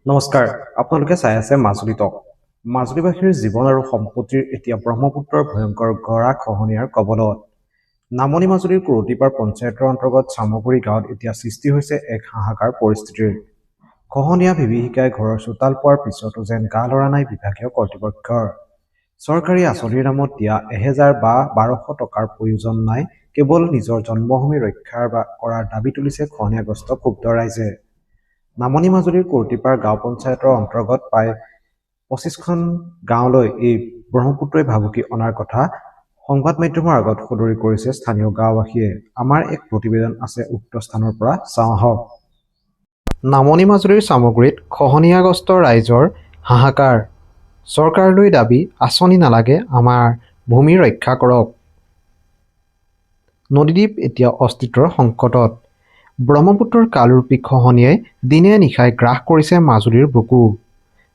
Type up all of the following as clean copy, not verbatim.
নমস্কাৰ, আপোনালোকে চাই আছে মাজুলী টক। মাজুলীবাসীৰ জীৱন আৰু সম্পত্তিৰ এতিয়া ব্ৰহ্মপুত্ৰৰ ভয়ংকৰ গৰাখহনীয়াৰ কবলত। নামনি মাজুলীৰ কুৰুটিপাৰ পঞ্চায়তৰ অন্তৰ্গত চামগুৰি গাঁৱত এতিয়া সৃষ্টি হৈছে এক হাহাকাৰ পৰিস্থিতিৰ। খহনীয়া বিভীষিকাই ঘৰৰ চোতাল পোৱাৰ পিছতো যেন গা লৰা নাই বিভাগীয় কৰ্তৃপক্ষৰ। চৰকাৰী আঁচনিৰ নামত দিয়া 1000 বা 1200 টকাৰ প্ৰয়োজন নাই, কেৱল নিজৰ জন্মভূমি ৰক্ষাৰ কৰাৰ দাবী তুলিছে খহনীয়াগ্ৰস্ত ক্ষুব্ধ ৰাইজে। নামনি মাজুলীৰ কুৰুটিপাৰ গাঁও পঞ্চায়তৰ অন্তৰ্গত প্ৰায় 25খন গাঁৱলৈ এই ব্ৰহ্মপুত্ৰই ভাবুকি অনাৰ কথা সংবাদ মাধ্যমৰ আগত সদৰি কৰিছে স্থানীয় গাঁওবাসীয়ে। আমাৰ এক প্ৰতিবেদন আছে উক্ত স্থানৰ পৰা, চাওঁ আহক। নামনি মাজুলীৰ চামগুৰিত খহনীয়াগ্ৰস্ত ৰাইজৰ হাহাকাৰ। চৰকাৰলৈ দাবী, আঁচনি নালাগে, আমাৰ ভূমি ৰক্ষা কৰক। নদীদ্বীপ এতিয়া অস্তিত্বৰ সংকটত। ব্ৰহ্মপুত্ৰৰ কালৰূপী খহনীয়াই দিনে নিশাই গ্ৰাস কৰিছে মাজুলীৰ বুকু।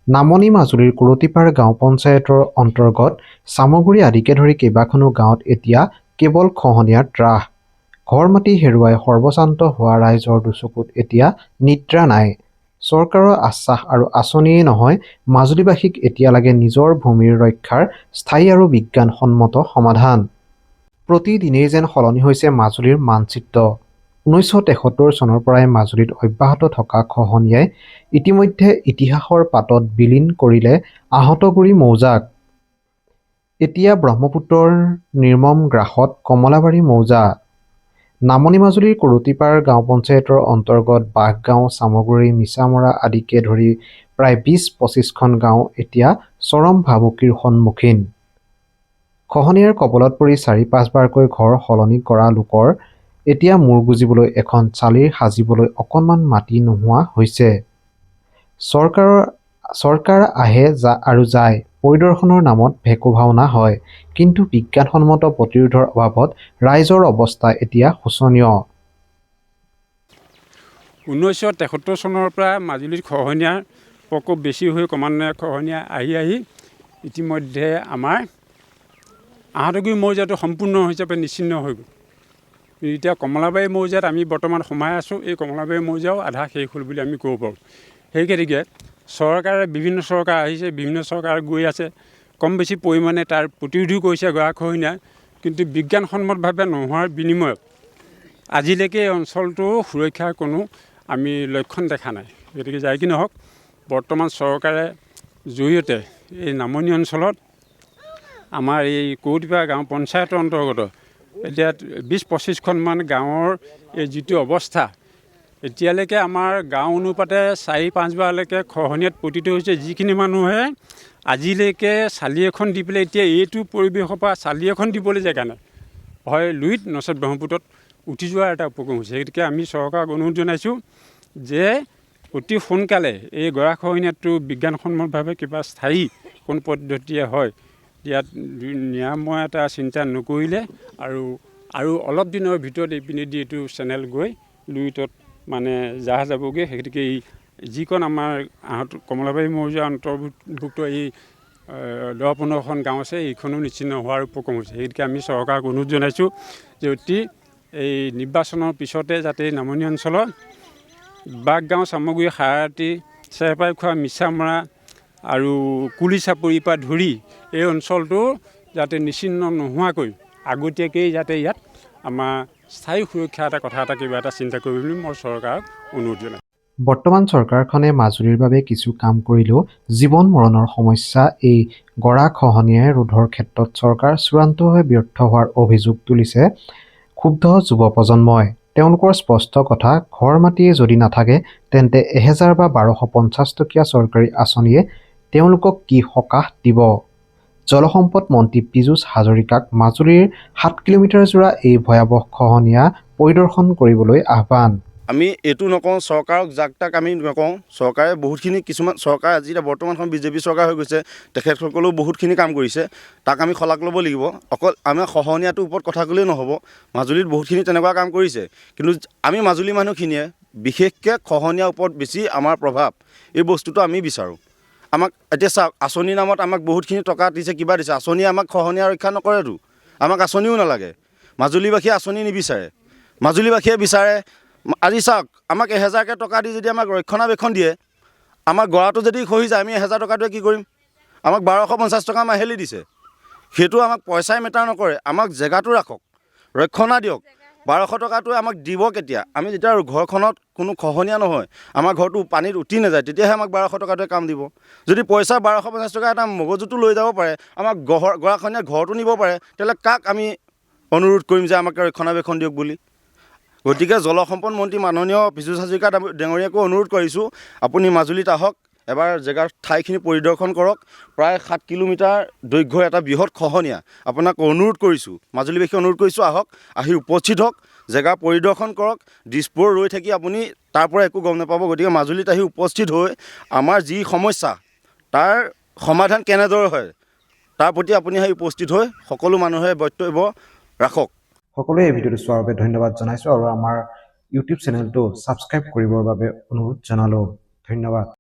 নামনি মাজুলীৰ কুৰুটিপাৰ গাঁও পঞ্চায়তৰ অন্তৰ্গত চামগুৰি আদিকে ধৰি কেইবাখনো গাঁৱত এতিয়া কেৱল খহনীয়াৰ ত্ৰাস। ঘৰ মাটি হেৰুৱাই সৰ্বশান্ত হোৱা ৰাইজৰ দুচকুত এতিয়া নিদ্ৰা নাই। চৰকাৰৰ আশ্বাস আৰু আঁচনিয়েই নহয়, মাজুলীবাসীক এতিয়া লাগে নিজৰ ভূমিৰ ৰক্ষাৰ স্থায়ী আৰু বিজ্ঞানসন্মত সমাধান। প্ৰতিদিনেই যেন সলনি হৈছে মাজুলীৰ মানচিত্ৰ। 1973 চনৰ পৰাই মাজুলীত অব্যাহত থকা খহনীয়াই ইতিমধ্যে ইতিহাসৰ পাতত বিলীন কৰিলে আহতগুৰি মৌজাক। এতিয়া ব্ৰহ্মপুত্ৰৰ নিৰ্মম গ্ৰাসত কমলাবাৰী মৌজা। নামনি মাজুলীৰ কুৰুটিপাৰ গাঁও পঞ্চায়তৰ অন্তৰ্গত বাঘগাঁও, চামগুৰি, মিছামৰা আদিকে ধৰি প্ৰায় 20-25খন গাঁও এতিয়া চৰম ভাবুকিৰ সন্মুখীন। খহনীয়াৰ কবলত পৰি 4-5 বাৰকৈ ঘৰ সলনি কৰা লোকৰ এতিয়া মূৰ গুজিবলৈ এখন চালিৰ সাজিবলৈ অকণমান মাটি নোহোৱা হৈছে। চৰকাৰ আহে আৰু যায়, পৰিদৰ্শনৰ নামত ভেকু ভাওনা হয়, কিন্তু বিজ্ঞানসন্মত প্ৰতিৰোধৰ অভাৱত ৰাইজৰ অৱস্থা এতিয়া শোচনীয়। 1973 চনৰ পৰা মাজুলীত খহনীয়াৰ প্ৰকোপ বেছি হৈ ক্ৰমান্বয়ে খহনীয়া আহি ইতিমধ্যে আমাৰ আহতগুৰি মৌজাটো সম্পূৰ্ণ হিচাপে নিচ্ছিন্ন হৈ গ'ল। এতিয়া কমলাবাৰী মৌজাত আমি বৰ্তমান সোমাই আছোঁ। এই কমলাবাৰী মৌজাও আধা শেষ হ'ল বুলি আমি ক'ব পাৰোঁ। সেই গতিকে বিভিন্ন চৰকাৰ আহিছে, বিভিন্ন চৰকাৰ গৈ আছে, কম বেছি পৰিমাণে তাৰ প্ৰতিৰোধো কৰিছে গৰাখহনীয়া, কিন্তু বিজ্ঞানসন্মতভাৱে নোহোৱাৰ বিনিময়ত আজিলৈকে এই অঞ্চলটোৰ সুৰক্ষাৰ কোনো আমি লক্ষণ দেখা নাই। গতিকে যাই কি নহওক, বৰ্তমান চৰকাৰে জৰিয়তে এই নামনি অঞ্চলত আমাৰ এই কুৰুটিপাৰ গাঁও পঞ্চায়তৰ অন্তৰ্গত এতিয়া 20-25খনমান গাঁৱৰ এই যিটো অৱস্থা, এতিয়ালৈকে আমাৰ গাঁও অনুপাতে 4-5 বাৰলৈকে খহনীয়াত পতিত হৈছে। যিখিনি মানুহে আজিলৈকে চালি এখন দি পেলাই এতিয়া এইটো পৰিৱেশৰ পৰা চালি এখন দিবলৈ জেগা নাই, হয় লুইত নচেত ব্ৰহ্মপুত্ৰত উঠি যোৱাৰ এটা উপক্ৰম হৈছে। গতিকে আমি চৰকাৰক অনুৰোধ জনাইছোঁ যে অতি সোনকালে এই গৰাখহনীয়াটো বিজ্ঞানসন্মতভাৱে কিবা স্থায়ী কোন পদ্ধতিয়ে হয়, ইয়াত নিৰাময় এটা চিন্তা নকৰিলে আৰু অলপ দিনৰ ভিতৰত এইপিনেদি এইটো চেনেল গৈ লুইতত মানে জাহ যাবগৈ। গতিকে এই যিখন আমাৰ কমলাবাৰী মৌজাৰ অন্তৰ্ভুক্ত এই 10-15খন গাঁও আছে, এইখনো নিশ্চিন্ন হোৱাৰ উপক্ৰম হৈছে। গতিকে আমি চৰকাৰক অনুৰোধ জনাইছোঁ যে অতি এই নিৰ্বাচনৰ পিছতে যাতে নামনি অঞ্চলত বাঘগাঁও, চামগুৰি, সাৰাতি, চেৰপাইখোৱা, মিছামৰা আৰু কুলি চাপৰিৰ পৰা ধৰি এই অঞ্চলটো যাতে নিশ্চিন্ন নোহোৱাকৈ আগতীয়াকৈ যাতে ইয়াত আমাৰ স্থায়ী সুৰক্ষা কথা এটা কিবা এটা চিন্তা কৰিব বুলি মই চৰকাৰক অনুৰোধ জনাইছোঁ। বৰ্তমান চৰকাৰখনে মাজুলীৰ বাবে কিছু কাম কৰিলেও জীৱন মৰণৰ সমস্যা এই গৰাখহনীয়াই ৰোধৰ ক্ষেত্ৰত চৰকাৰ চূড়ান্তভাৱে ব্যৰ্থ হোৱাৰ অভিযোগ তুলিছে ক্ষুব্ধ যুৱ প্ৰজন্মই। তেওঁলোকৰ স্পষ্ট কথা, ঘৰ মাটিয়ে যদি নাথাকে তেন্তে 1000 বা 1250 টকীয়া চৰকাৰী আঁচনিয়ে তেওঁলোকক কি সকাহ দিব? জলসম্পদ মন্ত্ৰী পীযুষ হাজৰিকাক মাজুলীৰ 7 কিলোমিটাৰ জোৰা এই ভয়াৱহ খহনীয়া পৰিদৰ্শন কৰিবলৈ আহ্বান। আমি এইটো নকওঁ চৰকাৰক যাক তাক আমি নকওঁ, চৰকাৰে বহুতখিনি কিছুমান চৰকাৰ আজি এতিয়া বৰ্তমানখন বিজেপি চৰকাৰ হৈ গৈছে, তেখেতসকলেও বহুতখিনি কাম কৰিছে, তাক আমি শলাগ ল'ব লাগিব। অকল আমাৰ খহনীয়াটোৰ ওপৰত কথা ক'লেই নহ'ব, মাজুলীত বহুতখিনি তেনেকুৱা কাম কৰিছে, কিন্তু আমি মাজুলী মানুহখিনিয়ে বিশেষকৈ খহনীয়াৰ ওপৰত বেছি আমাৰ প্ৰভাৱ এই বস্তুটো আমি বিচাৰোঁ। আমাক এতিয়া চাওক, আঁচনিৰ নামত আমাক বহুতখিনি টকা দিছে, কিবা দিছে, আঁচনিয়ে আমাক খহনীয়া ৰক্ষা নকৰেতো। আমাক আঁচনিও নালাগে, মাজুলীবাসীয়ে আঁচনি নিবিচাৰে। মাজুলীবাসীয়ে বিচাৰে আজি চাওক, আমাক 1000কৈ টকা দি যদি আমাক ৰক্ষণাবেক্ষণ দিয়ে, আমাৰ গড়াটো যদি খহি যায় আমি 1000 টকাটোৱে কি কৰিম? আমাক 1250 টকা মাহিলী দিছে। সেইটো আমাক পইচাই মেটাৰ নকৰে, আমাক জেগাটো ৰাখক, ৰক্ষণা দিয়ক। 1200 টকাটোৱে আমাক দিব কেতিয়া? আমি যেতিয়া ঘৰখনত কোনো খহনীয়া নহয়, আমাৰ ঘৰটো পানীত উটি নাযায়, তেতিয়াহে আমাক 1200 টকাটোৱে কাম দিব। যদি পইচা 1250 টকা এটা মগজুটো লৈ যাব পাৰে, আমাক গৰাখনীয়া ঘৰটো নিব পাৰে, তেতিয়াহ'লে কাক আমি অনুৰোধ কৰিম যে আমাক ৰক্ষণাবেক্ষণ দিয়ক বুলি? গতিকে জলসম্পদ মন্ত্ৰী মাননীয় পীযুষ হাজৰিকা ডাঙৰীয়াকো অনুৰোধ কৰিছোঁ, আপুনি মাজুলীত আহক, এবাৰ জেগাৰ ঠাইখিনি পৰিদৰ্শন কৰক। প্ৰায় 7 কিলোমিটাৰ দৈৰ্ঘ্যৰ এটা বৃহৎ খহনীয়া। আপোনাক অনুৰোধ কৰিছোঁ, মাজুলীবাসী অনুৰোধ কৰিছোঁ, আহক, আহি উপস্থিত হওক, জেগা পৰিদৰ্শন কৰক। দিছপুৰ ৰৈ থাকি আপুনি তাৰ পৰা একো গম নাপাব। গতিকে মাজুলীত আহি উপস্থিত হৈ আমাৰ যি সমস্যা তাৰ সমাধান কেনেদৰে হয় তাৰ প্ৰতি আপুনি আহি উপস্থিত হৈ সকলো মানুহে বক্তব্য ৰাখক। সকলোৱে এই ভিডিঅ'টো চোৱাৰ বাবে ধন্যবাদ জনাইছোঁ আৰু আমাৰ ইউটিউব চেনেলটো ছাবস্ক্ৰাইব কৰিবৰ বাবে অনুৰোধ জনালোঁ। ধন্যবাদ।